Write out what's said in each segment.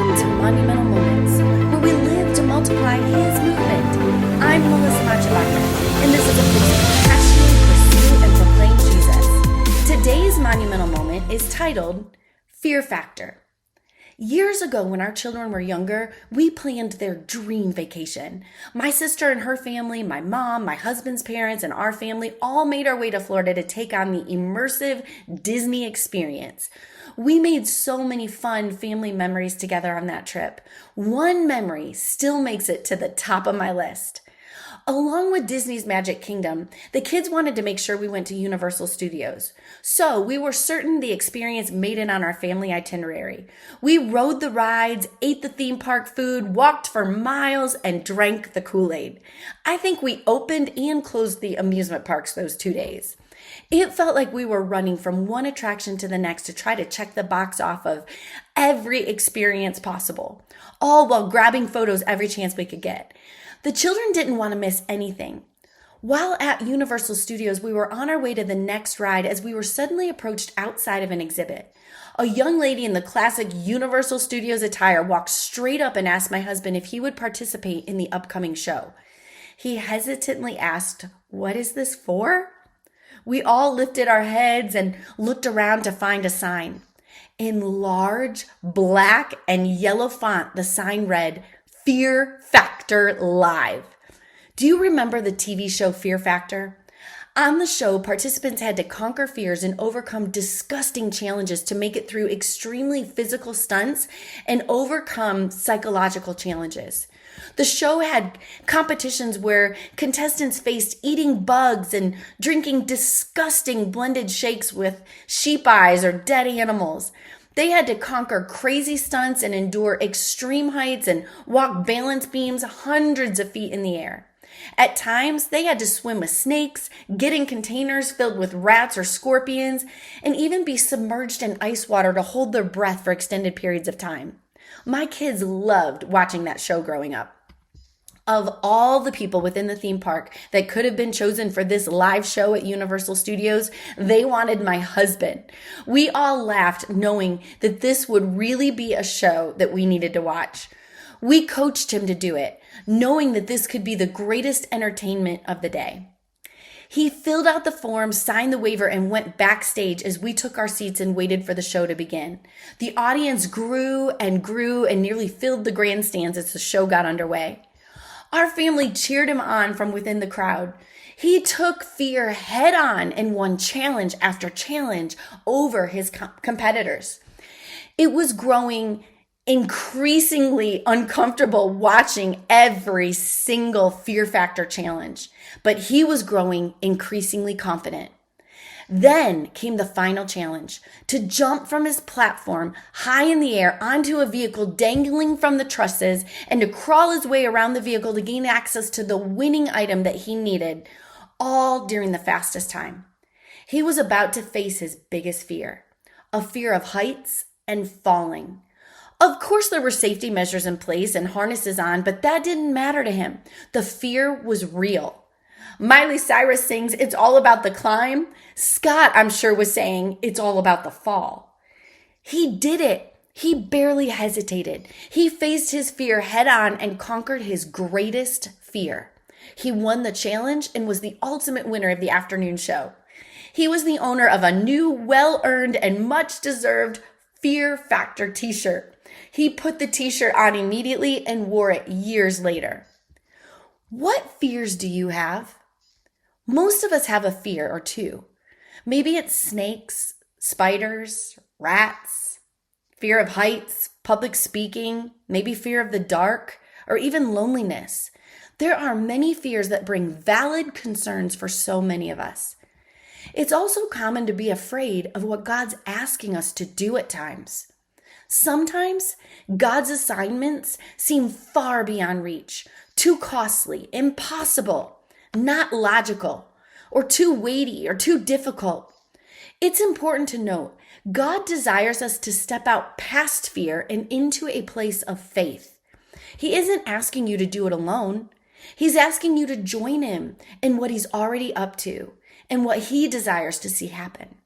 Welcome to Monumental Moments, where we live to multiply His movement. I'm Melissa Machabaka, and this is a place to passionately pursue and proclaim Jesus. Today's Monumental Moment is titled Fear Factor. Years ago, when our children were younger, we planned their dream vacation. My sister and her family, my mom, my husband's parents, and our family all made our way to Florida to take on the immersive Disney experience. We made so many fun family memories together on that trip. One memory still makes it to the top of my list. Along with Disney's Magic Kingdom, the kids wanted to make sure we went to Universal Studios. So we were certain the experience made it on our family itinerary. We rode the rides, ate the theme park food, walked for miles, and drank the Kool-Aid. I think we opened and closed the amusement parks those 2 days. It felt like we were running from one attraction to the next to try to check the box off of every experience possible, all while grabbing photos every chance we could get. The children didn't want to miss anything. While at Universal Studios, we were on our way to the next ride as we were suddenly approached outside of an exhibit. A young lady in the classic Universal Studios attire walked straight up and asked my husband if he would participate in the upcoming show. He hesitantly asked, "What is this for?" We all lifted our heads and looked around to find a sign. In large black and yellow font, the sign read, Fear Factor Live. Do you remember the TV show Fear Factor? On the show, participants had to conquer fears and overcome disgusting challenges to make it through extremely physical stunts and overcome psychological challenges. The show had competitions where contestants faced eating bugs and drinking disgusting blended shakes with sheep eyes or dead animals. They had to conquer crazy stunts and endure extreme heights and walk balance beams hundreds of feet in the air. At times, they had to swim with snakes, get in containers filled with rats or scorpions, and even be submerged in ice water to hold their breath for extended periods of time. My kids loved watching that show growing up. Of all the people within the theme park that could have been chosen for this live show at Universal Studios, they wanted my husband. We all laughed knowing that this would really be a show that we needed to watch. We coached him to do it, knowing that this could be the greatest entertainment of the day. He filled out the form, signed the waiver, and went backstage as we took our seats and waited for the show to begin. The audience grew and nearly filled the grandstands as the show got underway. Our family cheered him on from within the crowd. He took fear head on and won challenge after challenge over his competitors. It was growing increasingly uncomfortable watching every single Fear Factor challenge, but he was growing increasingly confident. Then came the final challenge, to jump from his platform high in the air onto a vehicle dangling from the trusses and to crawl his way around the vehicle to gain access to the winning item that he needed, all during the fastest time. He was about to face his biggest fear, a fear of heights and falling. Of course, there were safety measures in place and harnesses on, but that didn't matter to him. The fear was real. Miley Cyrus sings, "It's all about the climb." Scott, I'm sure, was saying, "It's all about the fall." He did it. He barely hesitated. He faced his fear head on and conquered his greatest fear. He won the challenge and was the ultimate winner of the afternoon show. He was the owner of a new, well-earned, and much-deserved Fear Factor t-shirt. He put the t-shirt on immediately and wore it years later. What fears do you have? Most of us have a fear or two. Maybe it's snakes, spiders, rats, fear of heights, public speaking, maybe fear of the dark, or even loneliness. There are many fears that bring valid concerns for so many of us. It's also common to be afraid of what God's asking us to do at times. Sometimes God's assignments seem far beyond reach, too costly, impossible, not logical, or too weighty or too difficult. It's important to note, God desires us to step out past fear and into a place of faith. He isn't asking you to do it alone. He's asking you to join him in what he's already up to and what he desires to see happen.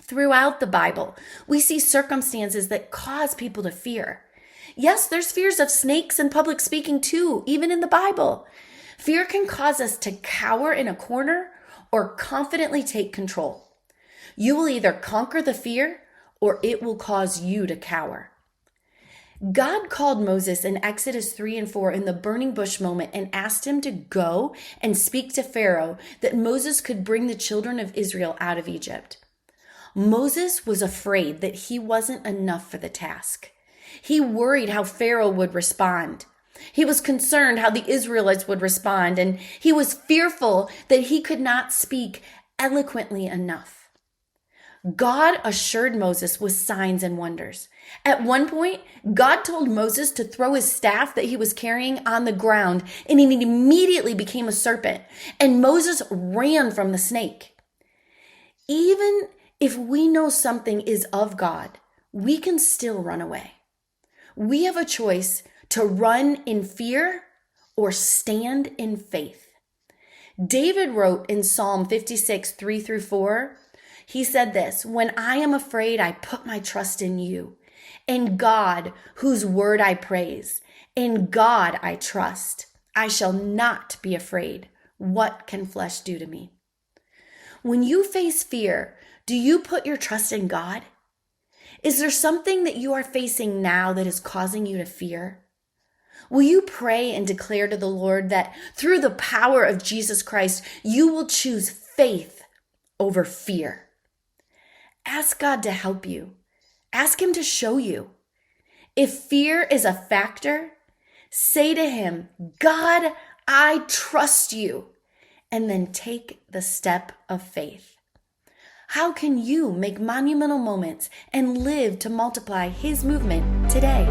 Throughout the Bible, we see circumstances that cause people to fear. Yes, there's fears of snakes and public speaking too, even in the Bible. Fear can cause us to cower in a corner or confidently take control. You will either conquer the fear or it will cause you to cower. God called Moses in Exodus 3 and 4 in the burning bush moment and asked him to go and speak to Pharaoh that Moses could bring the children of Israel out of Egypt. Moses was afraid that he wasn't enough for the task. He worried how Pharaoh would respond. He was concerned how the Israelites would respond, and he was fearful that he could not speak eloquently enough. God assured Moses with signs and wonders. At one point, God told Moses to throw his staff that he was carrying on the ground, and it immediately became a serpent, and Moses ran from the snake. Even if we know something is of God, we can still run away. We have a choice to run in fear or stand in faith. David wrote in Psalm 56, 3 through 4, he said this, "When I am afraid, I put my trust in you. In God, whose word I praise. In God I trust. I shall not be afraid. What can flesh do to me?" When you face fear, do you put your trust in God? Is there something that you are facing now that is causing you to fear? Will you pray and declare to the Lord that through the power of Jesus Christ, you will choose faith over fear? Ask God to help you. Ask him to show you. If fear is a factor, say to him, "God, I trust you," and then take the step of faith. How can you make monumental moments and live to multiply his movement today?